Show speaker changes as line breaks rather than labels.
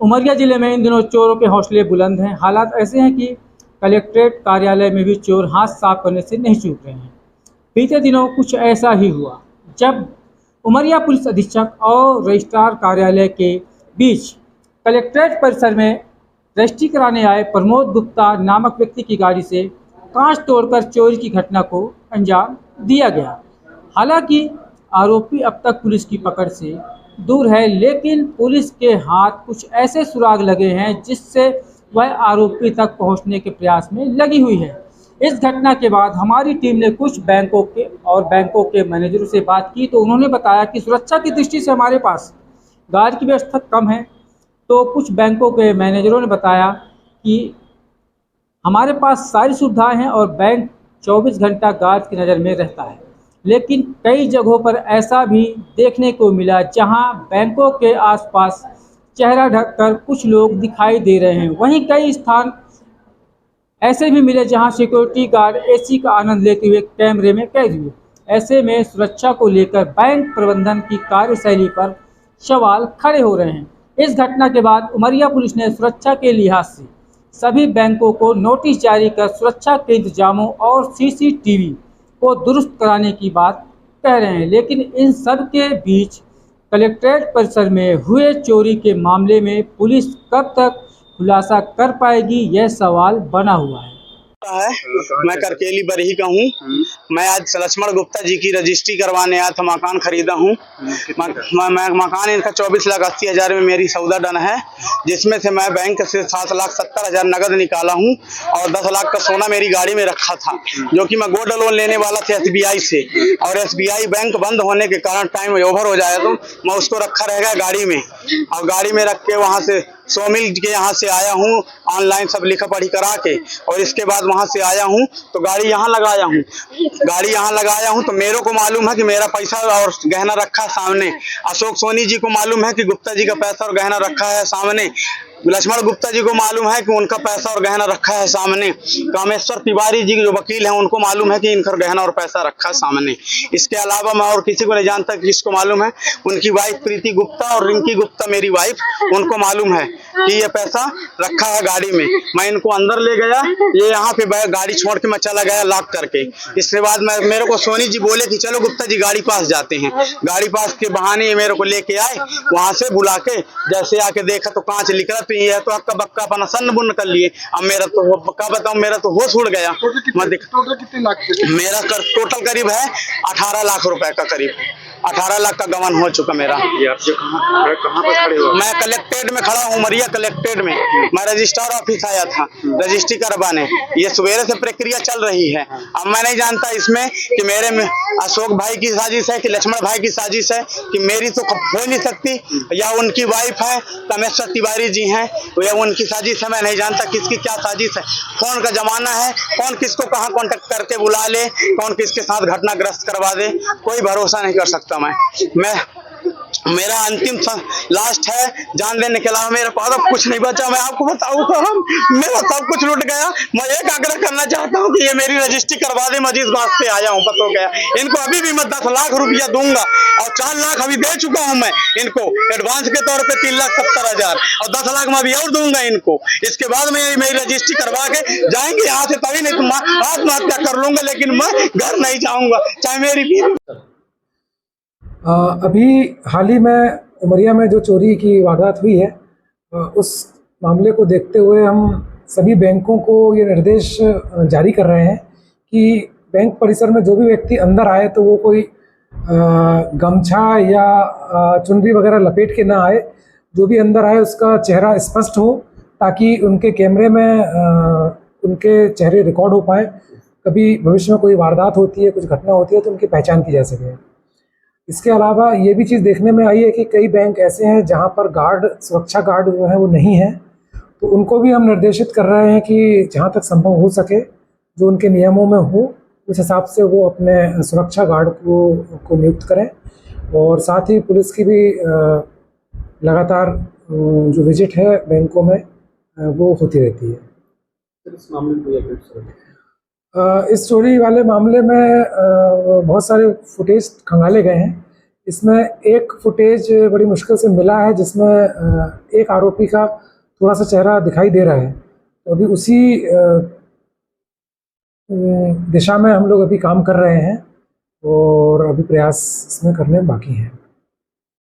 उमरिया जिले में इन दिनों चोरों के हौसले बुलंद हैं। हालात ऐसे हैं कि कलेक्ट्रेट कार्यालय में भी चोर हाथ साफ करने से नहीं चूक रहे हैं। बीते दिनों कुछ ऐसा ही हुआ जब उमरिया पुलिस अधीक्षक और रजिस्ट्रार कार्यालय के बीच कलेक्ट्रेट परिसर में रजिस्ट्री कराने आए प्रमोद गुप्ता नामक व्यक्ति की गाड़ी से कांच तोड़कर चोरी की घटना को अंजाम दिया गया। हालांकि आरोपी अब तक पुलिस की पकड़ से दूर है, लेकिन पुलिस के हाथ कुछ ऐसे सुराग लगे हैं जिससे वह आरोपी तक पहुंचने के प्रयास में लगी हुई है। इस घटना के बाद हमारी टीम ने कुछ बैंकों के मैनेजरों से बात की तो उन्होंने बताया कि सुरक्षा की दृष्टि से हमारे पास गार्ड की व्यवस्था कम है। तो कुछ बैंकों के मैनेजरों ने बताया कि हमारे पास सारी सुविधाएं हैं और बैंक 24 घंटा गार्ड की नज़र में रहता है, लेकिन कई जगहों पर ऐसा भी देखने को मिला जहां बैंकों के आसपास चेहरा ढककर कुछ लोग दिखाई दे रहे हैं। वहीं कई स्थान ऐसे भी मिले जहां सिक्योरिटी गार्ड एसी का आनंद लेते हुए कैमरे में कैद हुए। ऐसे में सुरक्षा को लेकर बैंक प्रबंधन की कार्यशैली पर सवाल खड़े हो रहे हैं। इस घटना के बाद उमरिया पुलिस ने सुरक्षा के लिहाज से सभी बैंकों को नोटिस जारी कर सुरक्षा के इंतजामों और सीसीटीवी को दुरुस्त कराने की बात कह रहे हैं। लेकिन इन सब के बीच कलेक्ट्रेट परिसर में हुए चोरी के मामले में पुलिस कब तक खुलासा कर पाएगी, यह सवाल बना हुआ है।
मैं करकेली बरही का हूँ। मैं आज लक्ष्मण गुप्ता जी की रजिस्ट्री करवाने आया था, मकान खरीदा हूँ। मकान इनका 24,80,000 में मेरी सौदा डन है, जिसमें से मैं बैंक से 7,70,000 नगद निकाला हूँ और 10 लाख का सोना मेरी गाड़ी में रखा था, जो कि मैं गोल्ड लोन लेने वाला था SBI से। और SBI बैंक बंद होने के कारण टाइम ओवर हो जाए तो मैं उसको रखा रह गया गाड़ी में, और गाड़ी में रख के वहाँ से 100 मील के यहाँ से आया हूँ ऑनलाइन सब लिखा पढ़ी करा के, और इसके बाद वहाँ से आया हूँ तो गाड़ी यहाँ लगाया हूँ। तो मेरे को मालूम है कि मेरा पैसा और गहना रखा सामने। अशोक सोनी जी को मालूम है कि गुप्ता जी का पैसा और गहना रखा है सामने। लक्ष्मण गुप्ता जी को मालूम है कि उनका पैसा और गहना रखा है सामने। कामेश्वर तिवारी जी जो वकील हैं उनको मालूम है कि इनका गहना और पैसा रखा है सामने। इसके अलावा मैं और किसी को नहीं जानता कि किसको मालूम है। उनकी वाइफ प्रीति गुप्ता और रिंकी गुप्ता मेरी वाइफ, उनको मालूम है कि ये पैसा रखा है गाड़ी में। मैं इनको अंदर ले गया, ये यहाँ पे गाड़ी छोड़ के मैं चला गया लॉक करके। इसके बाद मेरे को सोनी जी बोले कि चलो गुप्ता जी गाड़ी पास जाते हैं। गाड़ी पास के बहाने ये मेरे को लेके आए, वहां से बुला के जैसे आके देखा तो कांच निकला, तो ये तो अक्का बक्का अपना सन्न बुन्न कर लिए। अब मेरा तो क्या बताऊं, मेरा तो होश उड़ गया।
टोटल कितने लाख?
मेरा टोटल करीब है 18 लाख रुपए का, करीब 18 लाख का गमन हो चुका मेरा।
ये आप कहाँ पर खड़े हो?
मैं कलेक्ट्रेट में खड़ा हूँ, उमरिया कलेक्ट्रेट में। मैं रजिस्ट्रार ऑफिस आया था रजिस्ट्री करवाने। ये सवेरे से प्रक्रिया चल रही है। अब मैं नहीं जानता इसमें कि मेरे में अशोक भाई की साजिश है कि लक्ष्मण भाई की साजिश है, कि मेरी तो हो नहीं सकती, या उनकी वाइफ है कामेश्वर तिवारी जी हैं, या उनकी साजिश है। मैं नहीं जानता किसकी क्या साजिश है। फोन का जमाना है, कौन किसको कहाँ कॉन्टेक्ट करके बुला ले, कौन किसके साथ घटनाग्रस्त करवा दे, कोई भरोसा नहीं कर सकता। मेरा अंतिम लास्ट है, जान देने के अलावा मेरे पास अब कुछ नहीं बचा। मैं आपको बताऊं तो मेरा सब कुछ लूट गया। मैं एक आग्रह करना चाहता हूं कि ये मेरी रजिस्ट्री करवा दे। मैं जिस बात से आया हूं पता हो गया, इनको अभी भी मैं 10 लाख रुपया दूंगा, और 4 लाख अभी दे चुका हूं मैं इनको एडवांस के तौर पे 3,70,000, और 10 लाख मैं अभी और दूंगा इनको। इसके बाद में मेरी रजिस्ट्री करवा के जाएंगे यहाँ से, तभी नहीं तो मैं आत्महत्या कर लूंगा, लेकिन मैं घर नहीं जाऊंगा चाहे मेरी बीवी।
अभी हाल ही में उमरिया में जो चोरी की वारदात हुई है, उस मामले को देखते हुए हम सभी बैंकों को ये निर्देश जारी कर रहे हैं कि बैंक परिसर में जो भी व्यक्ति अंदर आए तो वो कोई गमछा या चुनरी वगैरह लपेट के ना आए। जो भी अंदर आए उसका चेहरा स्पष्ट हो, ताकि उनके कैमरे में उनके चेहरे रिकॉर्ड हो पाए। कभी भविष्य में कोई वारदात होती है, कुछ घटना होती है तो उनकी पहचान की जा सके। इसके अलावा ये भी चीज़ देखने में आई है कि कई बैंक ऐसे हैं जहां पर सुरक्षा गार्ड जो है वो नहीं है, तो उनको भी हम निर्देशित कर रहे हैं कि जहां तक संभव हो सके जो उनके नियमों में हो उस हिसाब से वो अपने सुरक्षा गार्ड को नियुक्त करें। और साथ ही पुलिस की भी लगातार जो विजिट है बैंकों में वो होती रहती है।
इस मामले में
इस चोरी वाले मामले में बहुत सारे फुटेज खंगाले गए हैं। इसमें एक फुटेज बड़ी मुश्किल से मिला है जिसमें एक आरोपी का थोड़ा सा चेहरा दिखाई दे रहा है। तो अभी उसी दिशा में हम लोग अभी काम कर रहे हैं और अभी प्रयास इसमें करने बाकी हैं।